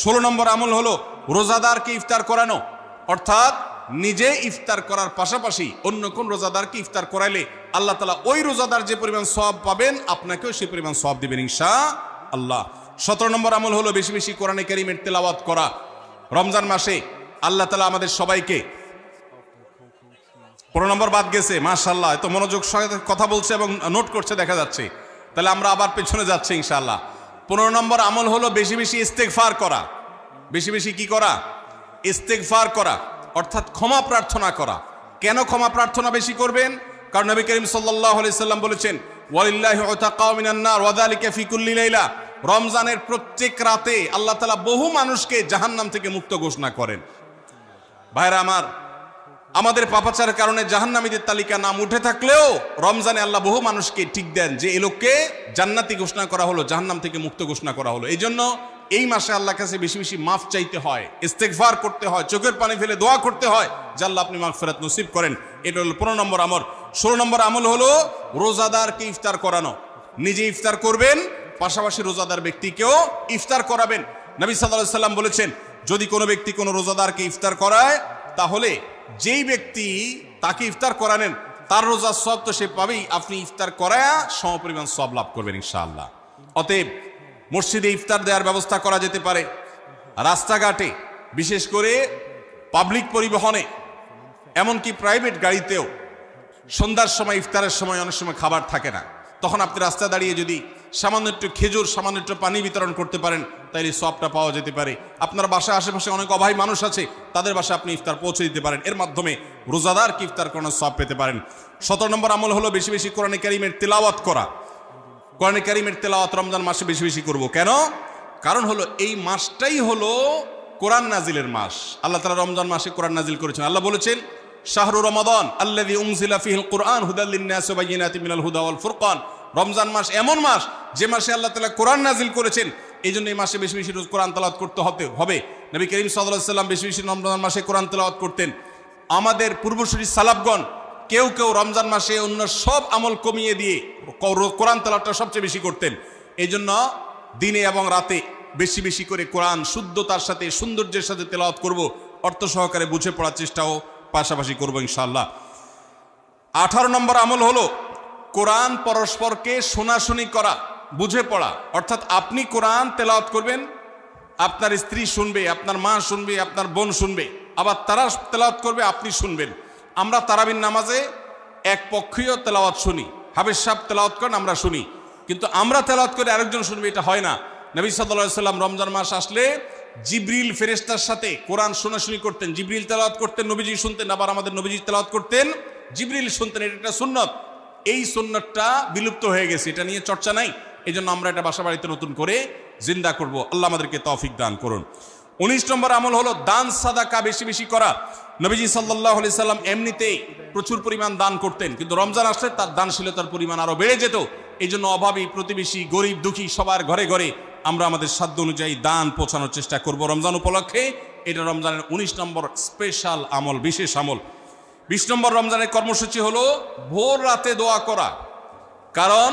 16 নম্বর আমল হলো রোজাদারকে ইফতার করানো, অর্থাৎ নিজে ইফতার করার পাশাপাশি অন্য কোন রোজাদারকে ইফতার করাইলে আল্লাহ তাআলা ওই রোজাদার যে পরিমাণ সওয়াব পাবেন আপনাকেও সেই পরিমাণ সওয়াব দিবেন ইনশাআল্লাহ। 17 নম্বর আমল হলো বেশি বেশি কোরআনে কারীমের তেলাওয়াত করা। রমজান মাসে আল্লাহ তাআলা আমাদের সবাইকে 15 নম্বর বাদ গেছে, মাশাআল্লাহ এত মনোযোগ সহকারে কথা বলছে এবং নোট করছে দেখা যাচ্ছে, তাহলে আমরা আবার পেছনে যাচ্ছি ইনশাআল্লাহ। 15 নম্বর আমল হলো বেশি বেশি ইস্তেগফার করা। বেশি বেশি কি করা? ইস্তেগফার করা, অর্থাৎ ক্ষমা প্রার্থনা করা। কেন ক্ষমা প্রার্থনা বেশি করবেন? কারণ নবী করিম সাল্লাল্লাহু আলাইহি সাল্লাম বলেছেন, ওয়ালিল্লাহি উতাকাউ মিনান নার ওয়া যালিকা ফি কুল্লি লাইলা। রমজানের প্রত্যেক রাতে আল্লাহ তাআলা বহু মানুষকে জাহান্নাম থেকে মুক্ত ঘোষণা করেন। ভাইরা আমার, আমাদের পাপাচারের কারণে জাহান্নামীদের তালিকা নাম উঠে থাকলেও রমজানে আল্লাহ বহু মানুষকে ঠিক দেন যে এই লোককে জান্নাতি ঘোষণা করা হলো, জাহান্নাম থেকে মুক্ত ঘোষণা করা হলো। এই জন্য এই মাসে আল্লাহর কাছে বেশি বেশি মাফ চাইতে হয়, ইস্তেগফার করতে হয়, চোখের পানি ফেলে দোয়া করতে হয় যে আল্লাহ আপনি মাগফিরাত নসিব করেন। এটা হলো 15 নম্বর আমল। 16 নম্বর আমল হলো রোজাদারকে ইফতার করানো। নিজে ইফতার করবেন, পাশাপাশি রোজাদার ব্যক্তিকেও ইফতার করাবেন। নবী সাল্লাল্লাহু আলাইহি সাল্লাম বলেছেন, যদি কোনো ব্যক্তি কোনো রোজাদারকে ইফতার করায় তাহলে যেই ব্যক্তি তাকে ইফতার করালেন তার রোজার সওয়াব তো সে পাবেই, আপনি ইফতার করায়া সমপরিমাণ সওয়াব লাভ করবেন ইনশাআল্লাহ। অতএব মসজিদে ইফতার দেওয়ার ব্যবস্থা করা যেতে পারে, রাস্তাঘাটে, বিশেষ করে পাবলিক পরিবহনে, এমনকি প্রাইভেট গাড়িতেও সন্ধ্যার সময় ইফতারের সময় অনেক সময় খাবার থাকে না, তখন আপনি রাস্তায় দাঁড়িয়ে যদি সামান্য একটু খেজুর, সামান্য একটু পানি বিতরণ করতে পারেন তাইলে সওয়াবটা পাওয়া যেতে পারে। আপনার বাসায় আশেপাশে অনেক অভাবী মানুষ আছে, তাদের বাসায় আপনি ইফতার পৌঁছে দিতে পারেন, এর মাধ্যমে রোজাদারকে ইফতার করানোর সওয়াব পেতে পারেন। 17 নম্বর আমল হলো বেশি বেশি কোরআনে কারীমের তেলাওয়াত করা। কোরআনে কারীমের তেলাওয়াত রমজান মাসে বেশি বেশি করব। কেন? কারণ হলো এই মাসটাই হলো কোরআন নাজিলের মাস। আল্লাহ তাআলা রমজান মাসে কোরআন নাজিল করেছেন। আল্লাহ বলেছেন, শাহরু রমাদান আল্লাযী উনজিলা ফীহিল কুরআন হুদাল লিন-নাস ওয়া বায়িনাতিন মিনাল হুদা ওয়াল ফুরকান। রমজান মাস এমন মাস যে মাসে আল্লাহ তাআলা কোরআন নাজিল করেছেন, এই জন্য এই মাসে বেশি বেশি রোজ কোরআন তেলাওয়াত করতে হবে। নবী করিম সাল্লাল্লাহু আলাইহি সাল্লাম বেশি বেশি রমজান মাসে কোরআন তেলাওয়াত করতেন। আমাদের পূর্বসূরি সালাফগণ কেউ কেউ রমজান মাসে অন্য সব আমল কমিয়ে দিয়ে কোরআন তেলাওয়াতটা সবচেয়ে বেশি করতেন। এই জন্য দিনে এবং রাতে বেশি বেশি করে কোরআন শুদ্ধতার সাথে, সৌন্দর্যের সাথে তেলাওয়াত করব, অর্থ সহকারে বুঝে পড়ার চেষ্টাও পাশাপাশি করব ইনশাআল্লাহ। 18 নম্বর আমল হলো কোরআন পরস্পরকে শোনাশুনি করা, বুঝে পড়া। অর্থাৎ আপনি কোরআন তেলাওয়াত করবেন, আপনার স্ত্রী শুনবে, আপনার মা শুনবে, আপনার বোন শুনবে, আবার তারা তেলাওয়াত করবে, আপনি শুনবেন। আমরা তারাবির নামাজে এক পক্ষীয় তেলাওয়াত শুনি, হাফেজ সাহেব তেলাওয়াত করেন, আমরা শুনি, কিন্তু আমরা তেলাওয়াত করে আরেকজন শুনবে, এটা হয় না। নবী সাল্লাল্লাহু আলাইহি সাল্লাম রমজান মাস আসলে জিবরিল ফেরেশতার সাথে কোরআন শোনাশুনি করতেন। জিবরিল তেলাওয়াত করতেন, নবীজি শুনতেন, আবার আমাদের নবীজি তেলাওয়াত করতেন, জিবরিল শুনতেন। এটা একটা সুন্নত। এই সুন্নতটা বিলুপ্ত হয়ে গেছে, এটা নিয়ে চর্চা নাই। এই জন্য আমরা এটা বাসা বাড়িতে নতুন করে জিন্দা করব। আল্লাহ আমাদেরকে তৌফিক দান করুন। 19 নম্বর আমল হলো দান সাদাকা বেশি বেশি করা। নবীজি সাল্লাল্লাহু আলাইহি সাল্লাম এমনিতেই প্রচুর পরিমাণ দান করতেন, কিন্তু রমজান আসলে তার দানশীলতার পরিমাণ আরো বেড়ে যেত। এই জন্য অভাবী, প্রতিবেশী, গরিব দুঃখী সবার ঘরে ঘরে আমরা আমাদের সাধ্য অনুযায়ী দান পৌঁছানোর চেষ্টা করব রমজান উপলক্ষে। এটা রমজানের 19 নম্বর স্পেশাল আমল, বিশেষ আমল। 20 নম্বর রমজানের কর্মসূচি হলো ভোর রাতে দোয়া করা। কারণ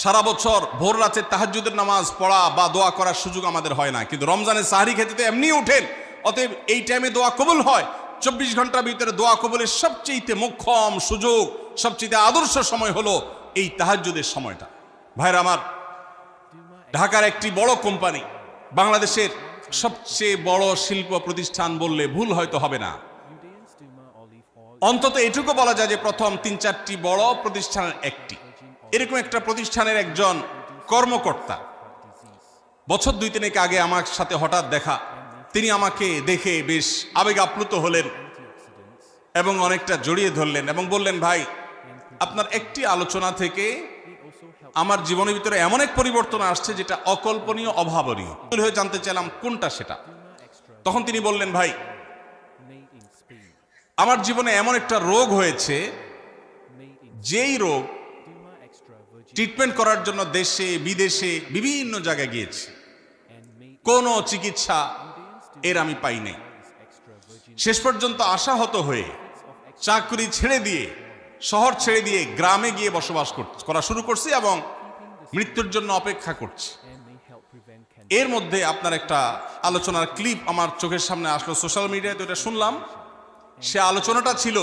সারা বছর ভোর রাতে তাহাজ্জুদের নামাজ পড়া বা দোয়া করার সুযোগ আমাদের হয় না, কিন্তু রমজানের সাহরি খেতে তো এমনি উঠেন। অতএব এই টাইমে দোয়া কবুল হয়। 24 ঘন্টার ভিতরে দোয়া কবুলের সবচেয়ে মোক্ষম সুযোগ, সবচেয়ে আদর্শ সময় হলো এই তাহাজ্জুদের সময়টা। ভাইরা আমার, ঢাকার একটি বড় কোম্পানি, বাংলাদেশের সবচেয়ে বড় শিল্প প্রতিষ্ঠান বললে ভুল হয়তো হবে না, অন্তত এটুকু বলা যায় যে প্রথম 3-4টি বড় প্রতিষ্ঠানের একটি। এরকম একটা প্রতিষ্ঠানের একজন কর্মকর্তা বছর 2-3 আগে আমার সাথে হঠাৎ দেখা। তিনি আমাকে দেখে বেশ আবেগ আপ্লুত হলেন এবং অনেকটা জড়িয়ে ধরলেন এবং বললেন, ভাই, আপনার একটি আলোচনা থেকে আমার জীবনের ভিতরে এমন এক পরিবর্তন আসছে যেটা অকল্পনীয়, অভাবনীয়। জানতে চাইলাম কোনটা সেটা। তখন তিনি বললেন, ভাই, আমার জীবনে এমন একটা রোগ হয়েছে, যেই রোগ ট্রিটমেন্ট করার জন্য দেশে বিদেশে বিভিন্ন জায়গায় গিয়েছি, কোনো চিকিৎসা এর আমি পাই নাই। শেষ পর্যন্ত আশাহত হয়ে চাকরি ছেড়ে দিয়ে, শহর ছেড়ে দিয়ে গ্রামে গিয়ে বসবাস করা শুরু করছি এবং মৃত্যুর জন্য অপেক্ষা করছি। এর মধ্যে আপনার একটা আলোচনার ক্লিপ আমার চোখের সামনে আসলো সোশ্যাল মিডিয়ায়, তো এটা শুনলাম। সে আলোচনাটা ছিল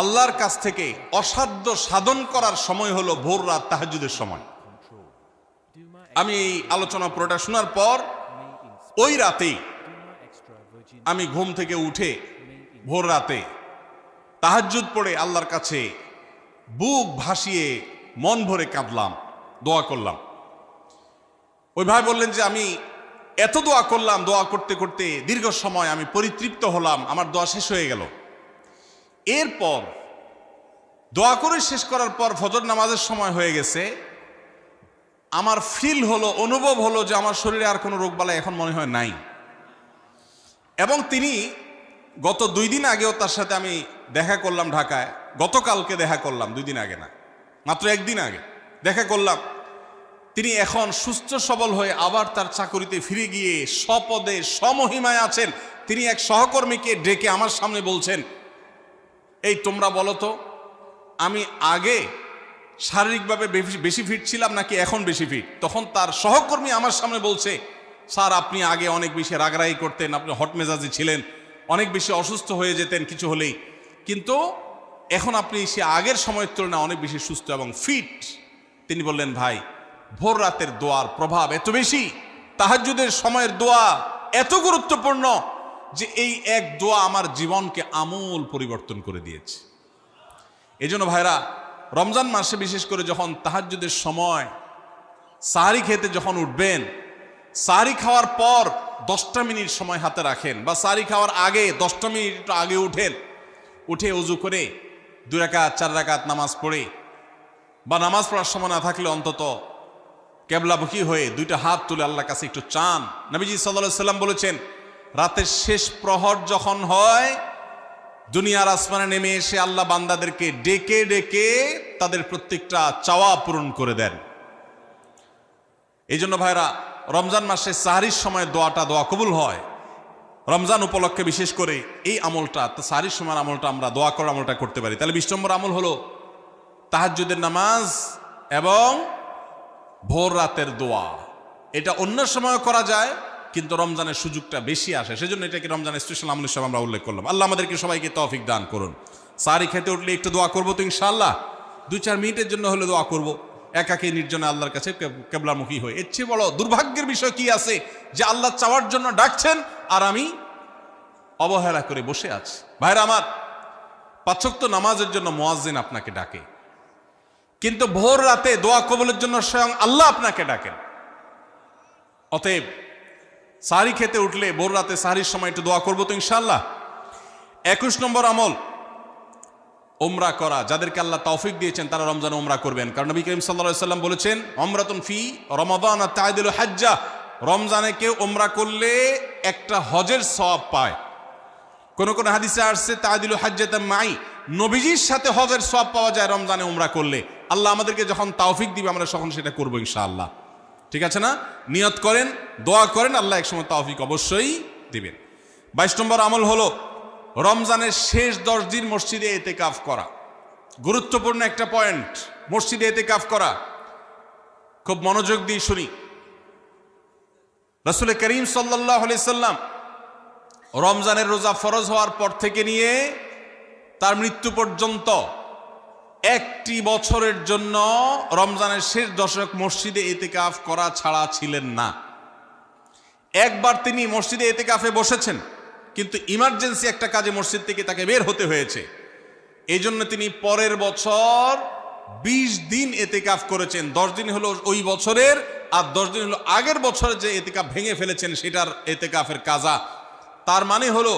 আল্লাহর কাছ থেকে অসাধ্য সাধন করার সময় হলো ভোর রাত তাহাজ্জুদের সময়। আমি এই আলোচনা পুরোটা শোনার পর ওই রাতেই আমি ঘুম থেকে উঠে ভোর রাতে তাহাজ্জুদ পড়ে আল্লাহর কাছে বুক ভাসিয়ে মন ভরে কাঁদলাম, দোয়া করলাম। ওই ভাই বললেন যে আমি এত দোয়া করলাম, দোয়া করতে করতে দীর্ঘ সময় আমি পরিতৃপ্ত হলাম, আমার দোয়া শেষ হয়ে গেল। এরপর দোয়া করে শেষ করার পর ফজর নামাজের সময় হয়ে গেছে, আমার ফিল হলো, অনুভব হলো যে আমার শরীরে আর কোনো রোগবালাই এখন মনে হয় নাই। এবং তিনি গত 2 দিন আগেও তার সাথে আমি দেখা করলাম ঢাকায়, গতকালকে দেখা করলাম, 2 দিন আগে না, মাত্র 1 দিন আগে দেখা করলাম। তিনি এখন সুস্থ সবল হয়ে আবার তার চাকরিতে ফিরে গিয়ে স্বপদে সমহিমায় আছেন। তিনি এক সহকর্মীকে ডেকে আমার সামনে বলছেন, এই তোমরা বলো তো, আমি আগে শারীরিকভাবে বেশি ফিট ছিলাম নাকি এখন বেশি ফিট? তখন তার সহকর্মী আমার সামনে বলছে, স্যার আপনি আগে অনেক বেশি রাগারাগি করতেন, আপনি হট মেজাজি ছিলেন, অনেক বেশি অসুস্থ হয়ে যেতেন কিছু হলেই, কিন্তু এখন আপনি সে আগের সময়ের তুলনায় অনেক বেশি সুস্থ এবং ফিট। তিনি বললেন, ভাই ভোর রাতের দোয়ার প্রভাব এত বেশি, তাহাজ্জুদের সময়ের দোয়া এত গুরুত্বপূর্ণ যে এই এক দোয়া আমার জীবনকে আমূল পরিবর্তন করে দিয়েছে। এই জন্য ভাইরা, রমজান মাসে বিশেষ করে যখন তাহাজ্জুদের সময় সাহারি খেতে যখন উঠবেন, সাহারি খাওয়ার পর 10টা মিনিট সময় হাতে রাখেন, বা সাহারি খাওয়ার আগে 10টা মিনিট আগে উঠেন, উঠে ওযু করে 2 রাকাত 4 রাকাত নামাজ পড়ে, বা নামাজ পড়ার সময় না থাকলে অন্তত কেবলামুখী হয়ে 2টা হাত তুলে আল্লাহর কাছে একটু চান। নবীজি সাল্লাল্লাহু আলাইহি সাল্লাম বলেছেন, রাতের শেষ প্রহর যখন হয়, দুনিয়ার আসমানে নেমে এসে আল্লাহ বান্দাদেরকে ডেকে ডেকে তাদের প্রত্যেকটা চাওয়া পূরণ করে দেন। এই জন্য ভাইরা, রমজান মাসে সাহরির সময় দোয়া কবুল হয়। রমজান উপলক্ষে বিশেষ করে এই আমলটা, সাহরির সময় আমলটা, আমরা দোয়া করার আমলটা করতে পারি। তাহলে 20 নম্বর আমল হলো তাহাজ্জুদের নামাজ এবং ভোর রাতের দোয়া। এটা অন্য সময় করা যায়, কিন্তু রমজানের সুযোগটা বেশি আসে, সেজন্য এটাকে রমজানের স্পেশাল আমল হিসেবে আমরা উল্লেখ করলাম। আল্লাহ আমাদেরকে সবাইকে তৌফিক দান করুন। সাহরি খেতে উঠলে একটু দোয়া করবো তো ইনশাআল্লাহ, 2-4 মিনিটের জন্য হলে দোয়া করবো, একাকী নির্জনে আল্লাহর কাছে কেবলামুখী হয়ে। এর চেয়ে বড় দুর্ভাগ্যের বিষয় কি আছে যে আল্লাহ চাওয়ার জন্য ডাকছেন আর আমি অবহেলা করে বসে আছি। ভাইরা আমার, 5 ওয়াক্ত নামাজের জন্য মুয়াজ্জিন আপনাকে ডাকে, কিন্তু ভোর রাতে দোয়া কবুলের জন্য স্বয়ং আল্লাহ আপনাকে ডাকেন। অতএব সাহরি খেতে উঠলে ভোর রাতে সাহরির সময় একটু দোয়া করবো তো ইনশাআল্লাহ। 21 নম্বর আমল উমরা করা। যাদেরকে আল্লাহ তৌফিক দিয়েছেন তারা রমজানে উমরা করবেন, কারণ নবী করিম সাল্লাল্লাহু আলাইহি ওয়াসাল্লাম বলেছেন, উমরাতুন ফি রমাদান তা'দিলু হাজ্জা। রমজানে কেউ উমরা করলে একটা হজের সওয়াব পায়। কোন কোন হাদিসে আসছে তা'দিলু হাজ্জাতাম মাই, নবীজির সাথে হজের সওয়াব পাওয়া যায় রমজানে উমরা করলে। আল্লাহ আমাদেরকে যখন তৌফিক দিবে আমরা তখন সেটা করব ইনশাআল্লাহ। ঠিক আছে না? নিয়ত করেন, দোয়া করেন, আল্লাহ একসময় তৌফিক অবশ্যই দিবেন। 22 নম্বর আমল হলো রমজানের শেষ 10 দিন মসজিদে ইতিকাফ করা। গুরুত্বপূর্ণ একটা পয়েন্ট, মসজিদে ইতিকাফ করা। খুব মনোযোগ দিয়ে শুনি। রাসূল করিম সাল্লাল্লাহু আলাইহি সাল্লাম রমজানের রোজা ফরজ হওয়ার পর থেকে নিয়ে তার মৃত্যু পর্যন্ত 1টি বছরের জন্য রমজানের শেষ দশক মসজিদে ইতিকাফ করা ছাড়া ছিলেন না। একবার তিনি মসজিদে ইতিকাফে বসেছেন, কিন্তু ইমার্জেন্সি একটা কাজে মসজিদ থেকে তাকে বের হতে হয়েছে। এই জন্য তিনি পরের বছর 20 দিন ইতিকাফ করেছেন। 10 দিন হলো ওই বছরের, আর 10 দিন হলো আগের বছরে যে ইতিকাফ ভেঙে ফেলেছেন সেটার ইতিকাফের কাজা। তার মানে হলো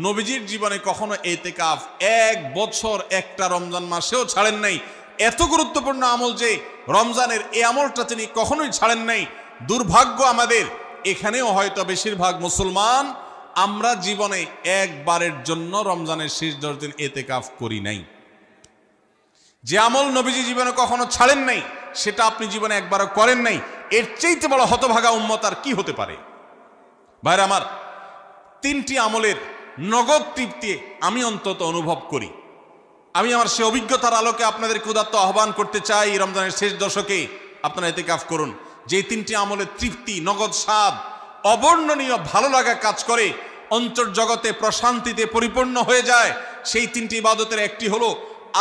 নবীজির জীবনে কখনো ইতিকাফ 1 বছর একটা রমজান মাসেও ছাড়েন নাই। এত গুরুত্বপূর্ণ আমল যে রমজানের এই আমলটা তিনি কখনোই ছাড়েন নাই। দুর্ভাগ্য আমাদের, এখানেও হয়তো বেশিরভাগ মুসলমান আমরা জীবনে একবারের জন্য রমজানের শেষ 10 দিন ইতিকাফ করি নাই। যে আমল নবীজি জীবনে কখনো ছাড়েন নাই সেটা আপনি জীবনে একবারও করেন নাই। এর চাইতে বড় হতভাগা উম্মত আর কি হতে পারে? ভাইরা আমার, 3টি আমলের নগদ তৃপ্তি আমি অন্তত অনুভব করি। আমি আমার সে অভিজ্ঞতার আলোকে আপনাদের উদাত্ত আহ্বান করতে চাই, রমজানের শেষ দশকে আপনারা ইতিকাফ করুন। যে তিনটি আমলে তৃপ্তি, নগদ স্বাদ, অবর্ণনীয় ভালো লাগা কাজ করে, অন্তর্জগতে প্রশান্তিতে পরিপূর্ণ হয়ে যায়, সেই তিনটি ইবাদতের একটি হলো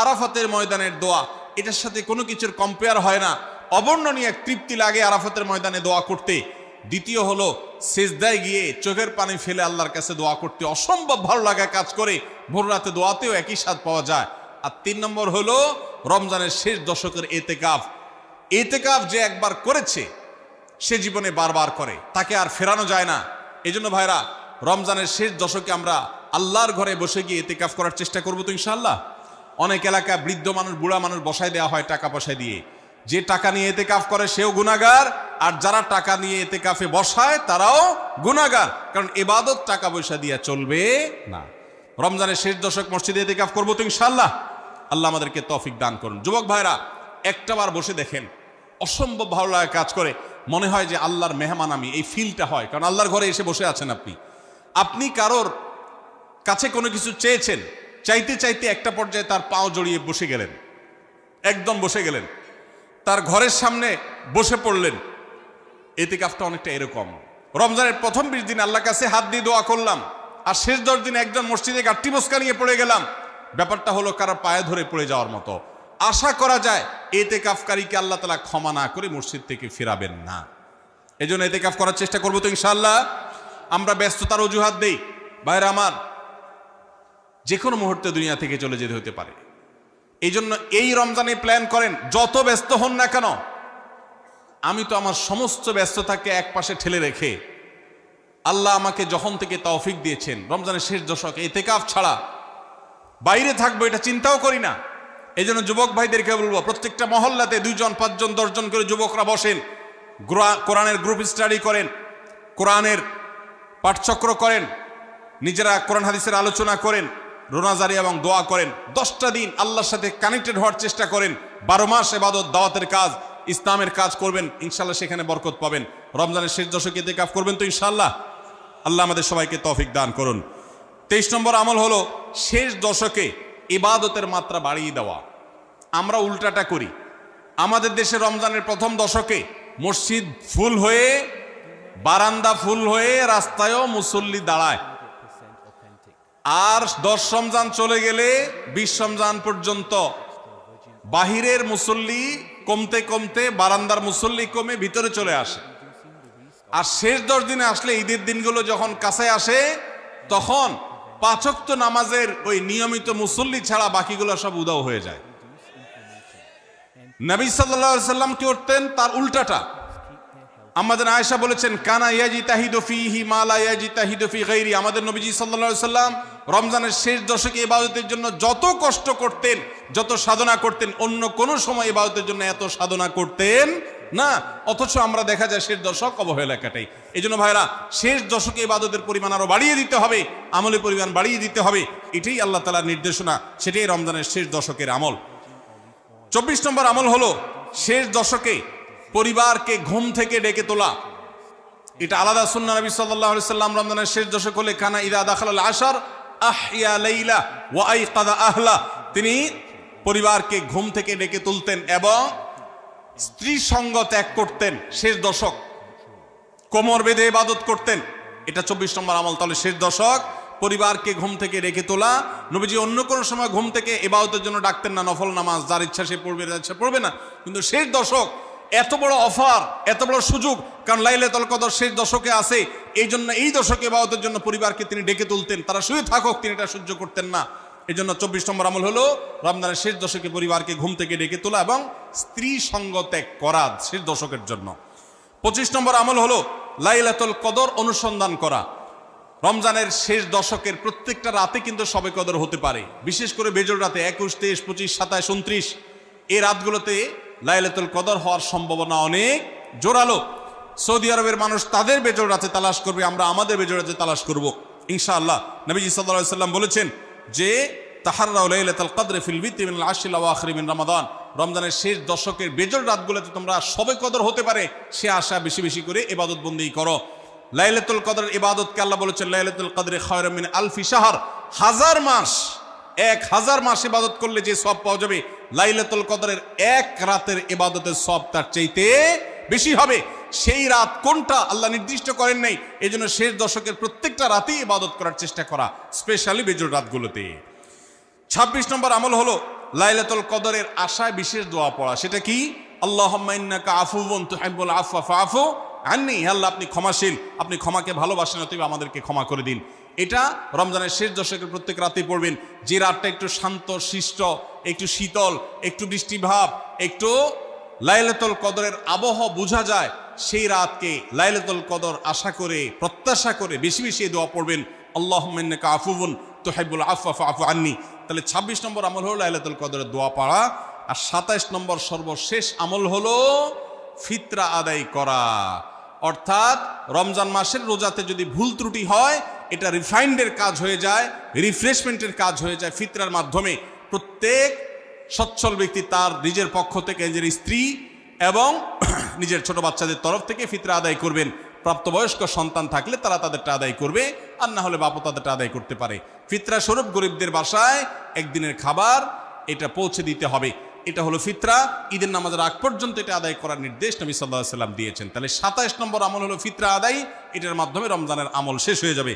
আরাফাতের ময়দানের দোয়া। এটার সাথে কোনো কিছুর কম্পেয়ার হয় না, অবর্ণনীয় এক তৃপ্তি লাগে আরাফাতের ময়দানে দোয়া করতে। দ্বিতীয় হলো সিজদায় গিয়ে চোখের পানি ফেলে আল্লাহর কাছে দোয়া করতে অসম্ভব ভালো লাগা কাজ করে, ভোর রাতে দোয়াতেও একই স্বাদ পাওয়া যায়। আর 3 নম্বর হলো রমজানের শেষ দশকের এতেকাফ। এতেকাফ যে একবার করেছে সে জীবনে বারবার করে, তাকে আর ফেরানো যায় না। এই জন্য ভাইরা, রমজানের শেষ দশকে আমরা আল্লাহর ঘরে বসে গিয়ে এতেকাফ করার চেষ্টা করবো তো ইনশাআল্লাহ। অনেক এলাকা বৃদ্ধ মানুষ, বুড়া মানুষ বসায় দেওয়া হয় টাকা পয়সা দিয়ে। যে টাকা নিয়ে এতেকাফ করে সেও গুনাহগার, আর যারা টাকা নিয়ে এতেকাফে বসায় তারাও গুনাহগার, কারণ ইবাদত টাকা পয়সা দিয়ে চলবে না। রমজানের শেষ দশক মসজিদে এতেকাফ করবো তো ইনশাআল্লাহ। আল্লাহ আমাদেরকে তৌফিক দান করুন। যুবক ভাইরা, একটাবার বসে দেখেন, অসম্ভব ভালো লাগা কাজ করে, মনে হয় যে আল্লাহর মেহমান আমি, এই ফিলটা হয়। কারণ আল্লাহর ঘরে এসে বসে আছেন আপনি কারোর কাছে কোনো কিছু চেয়েছেন, চাইতে চাইতে একটা পর্যায়ে তার পাও জড়িয়ে বসে গেলেন, একদম বসে গেলেন, তার ঘরের সামনে বসে পড়লেন। এতেকাফটা অনেকটা এরকম। রমজানের প্রথম 20 দিন আল্লাহর কাছে হাত দিয়ে দোয়া করলাম, আর শেষ 10 দিন একজন মসজিদে গাঁট্টি বসকা নিয়ে পড়ে গেলাম। ব্যাপারটা হলো কারো পায়ে ধরে পড়ে যাওয়ার মতো। আশা করা যায় এতেকাফকারীকে আল্লাহ তাআলা ক্ষমা না করে মসজিদ থেকে ফেরাবেন না। এই জন্য এতেকাফ করার চেষ্টা করবো তো ইনশাআল্লাহ। আমরা ব্যস্ততার অজুহাত দেই, ভাইরা আমার, যে কোনো মুহূর্তে দুনিয়া থেকে চলে যেতে হতে পারে। এই জন্য এই রমজানে প্ল্যান করেন, যত ব্যস্ত হন না কেন। আমি তো আমার সমস্ত ব্যস্ততাকে এক পাশে ঠেলে রেখে, আল্লাহ আমাকে যখন থেকে তৌফিক দিয়েছেন রমজানের শেষ দশকে ইতিকাফ ছাড়া বাইরে থাকবো এটা চিন্তাও করি না। এই জন্য যুবক ভাইদেরকে বলবো, প্রত্যেকটা মহল্লাতে 2 জন 5 জন 10 জন করে যুবকরা বসেন, কোরআনের গ্রুপ স্টাডি করেন, কোরআনের পাঠচক্র করেন, নিজেরা কোরআন হাদিসের আলোচনা করেন, রোনাজারি এবং দোয়া করেন। 10টা দিন আল্লাহর সাথে কানেক্টেড হওয়ার চেষ্টা করেন। 12 মাস ইবাদত, দাওয়াতের কাজ, ইসলামের কাজ করবেন, ইনশাআল্লাহ সেখানে বরকত পাবেন। রমজানের শেষ দশকে ইতিকাফ করবেন তো ইনশাআল্লাহ। আল্লাহ আমাদের সবাইকে তৌফিক দান করুন। 23 নম্বর আমল হলো শেষ দশকে ইবাদতের মাত্রা বাড়িয়ে দেওয়া। আমরা উল্টাটা করি। আমাদের দেশে রমজানের প্রথম দশকে মসজিদ ফুল হয়ে, বারান্দা ফুল হয়ে, রাস্তায়ও মুসল্লি দাঁড়ায়। আর 10 রমজান চলে গেলে 20 রমজান পর্যন্ত বাহিরের মুসল্লি কমতে কমতে বারান্দার মুসল্লি কমে ভিতরে চলে আসে। আর শেষ 10 দিনে আসলে, ঈদের দিনগুলো যখন কাছে আসে, তখন 5 ওয়াক্ত নামাজের ওই নিয়মিত মুসল্লি ছাড়া বাকিগুলো সব উদাও হয়ে যায়। নবী সাল্লাল্লাহু আলাইহি সাল্লাম কি করতেন? তার উল্টাটা। আমাদের আয়েশা বলেছেন, কানা ইয়াজিতাহিদু ফীহি মা লা ইয়াজিতাহিদু ফী গায়রি। আমাদের নবীজি সাল্লাল্লাহু আলাইহি সাল্লাম রমজানের শেষ দশকে ইবাদতের জন্য যত কষ্ট করতেন, যত সাধনা করতেন, অন্য কোন সময় ইবাদতের জন্য এত সাধনা করতেন না। অথচ আমরা দেখা যায় শেষ দশক অবহেলা কাটাই। এই জন্য ভাইরা, শেষ দশকে ইবাদতের পরিমাণ আরো বাড়িয়ে দিতে হবে, আমলের পরিমাণ বাড়িয়ে দিতে হবে। এটাই আল্লাহ তাআলার নির্দেশনা, সেটাই রমজানের শেষ দশকের আমল। 24 নম্বর আমল হলো শেষ দশকে পরিবারকে ঘুম থেকে ডেকে তোলা। এটা আলাদা সুন্নাহ। নবী সাল্লাল্লাহু আলাইহি সাল্লাম রমজানের শেষ দশক হলে কানা ইযা দাখালাল আশর আহইয়া লাইলা ওয়া আইকাযা আহলা। তিনি পরিবারকে ঘুম থেকে ডেকে তুলতেন এবং স্ত্রী সঙ্গ ত্যাগ করতেন। শেষ দশক কোমর বেঁধে ইবাদত করতেন। এটা 24 নম্বর আমল। তাহলে শেষ দশক পরিবারকে ঘুম থেকে ডেকে তোলা। নবীজি অন্য কোনো সময় ঘুম থেকে ইবাদতের জন্য ডাকতেন না, নফল নামাজ যার ইচ্ছা সে পড়বে, যার ইচ্ছা পড়বে না। কিন্তু শেষ দশক এত বড় অফার, এত বড় সুযোগ, কারণ লাইলাতুল কদর শেষ দশকে আছে। এই জন্য এই দশকে ইবাদতের জন্য পরিবারকে তিনি ডেকে তুলতেন। তারা শুয়ে থাকুক, তিনি এটা সহ্য করতেন না। এই জন্য 24 নম্বর আমল হলো রমজানের শেষ দশকে পরিবারকে ঘুম থেকে ডেকে তোলা এবং স্ত্রী সঙ্গ ত্যাগ করা শেষ দশকের জন্য। 25 নম্বর আমল হলো লাইলাতুল কদর অনুসন্ধান করা। রমজানের শেষ দশকের প্রত্যেকটা রাতে কিন্তু শবে কদর হতে পারে, বিশেষ করে বেজোড় রাতে 21, 23, 25, 27, 29 এই রাতগুলোতে লাইলাতুল কদর হওয়ার সম্ভাবনা অনেক জোরালো। সৌদি আরবের মানুষ তাদের বেজোড় রাতে তালাশ করবে, আমরা আমাদের বেজোড় রাতে তালাশ করব ইনশাআল্লাহ। নবীজি সাল্লাল্লাহু আলাইহি সাল্লাম বলেছেন যে তাহাররাউ লাইলাতুল কদর ফিল বিতি মিনাল আশরিল আওয়াখির মিন রমাদান। রমজানের শেষ দশকের বেজোড় রাতগুলোতে তোমরা শবে কদর হতে পারে সে আশা বেশি বেশি করে ইবাদত বন্দেগী করো। লাইলাতুল কদরের ইবাদতকে আল্লাহ বলেছেন লাইলাতুল কদরে খায়রুম মিন আলফি শাহর। 1000 মাস, 1000 মাস ইবাদত করলে যে সওয়াব পাওয়া যাবে, লাইলাতুল কদরের এক রাতের ইবাদতের সওয়াব তার চাইতে বেশি হবে, সেই রাত কোনটা আল্লাহ নির্দিষ্ট করেন নাই। এই জন্য শেষ দশকের প্রত্যেকটা রাতেই ইবাদত করার চেষ্টা করা, স্পেশালি বেজোর রাতগুলোতে। ২৬ নম্বর আমল হলো লাইলাতুল কদরের আশায় বিশেষ দোয়া পড়া। সেটা কি? আল্লাহুম্মা ইন্নাকা আফুউন তুহিব্বুল আফওয়া ফাআফু আন্নী। আল্লাহ আপনি ক্ষমাশীল, আপনি ক্ষমাকে ভালোবাসেন, অতএব আমাদেরকে ক্ষমা করে দিন। এটা রমজানের শেষ দশকের প্রত্যেক রাতেই পড়বেন। যে রাতটা একটু শান্ত শিষ্ট, একটু শীতল, একটু বৃষ্টিভাব, একটু লাইলাতুল কদরের আবহ বোঝা যায়, সেই রাতকে লাইলাতুল কদর আশা করে প্রত্যাশা করে বেশি বেশি দোয়া পড়বেন, আল্লাহুম্মা ইন্নাকা আফুউন তুহিব্বুল আফওয়া ফাআফু আন্নী। তাহলে ২৬ নম্বর আমল হলো লাইলাতুল কদরের দোয়া পড়া। আর ২৭ নম্বর সর্বশেষ আমল হলো ফিতরা আদায় করা। অর্থাৎ রমজান মাসের রোজাতে যদি ভুল ত্রুটি হয়, এটা রিফাইন্ডের কাজ হয়ে যায়, রিফ্রেশমেন্টের কাজ হয়ে যায় ফিতরার মাধ্যমে। প্রত্যেক সচ্ছল ব্যক্তি তার নিজের পক্ষ থেকে, নিজের স্ত্রী এবং নিজের ছোট বাচ্চাদের তরফ থেকে ফিতরা আদায় করবেন। প্রাপ্তবয়স্ক সন্তান থাকলে তারা তাদেরটা আদায় করবে, আর না হলে বাপও তাদেরটা আদায় করতে পারে। ফিতরা স্বরূপ গরিবদের বাসায় একদিনের খাবার এটা পৌঁছে দিতে হবে। এটা হলো ফিতরা। ঈদের নামাজের আগ পর্যন্ত এটা আদায় করার নির্দেশ নবী সাল্লাল্লাহু আলাইহি ওয়াসাল্লাম দিয়েছেন। তাহলে ২৭ নম্বর আমল হলো ফিতরা আদায়। এটার মাধ্যমে রমজানের আমল শেষ হয়ে যাবে।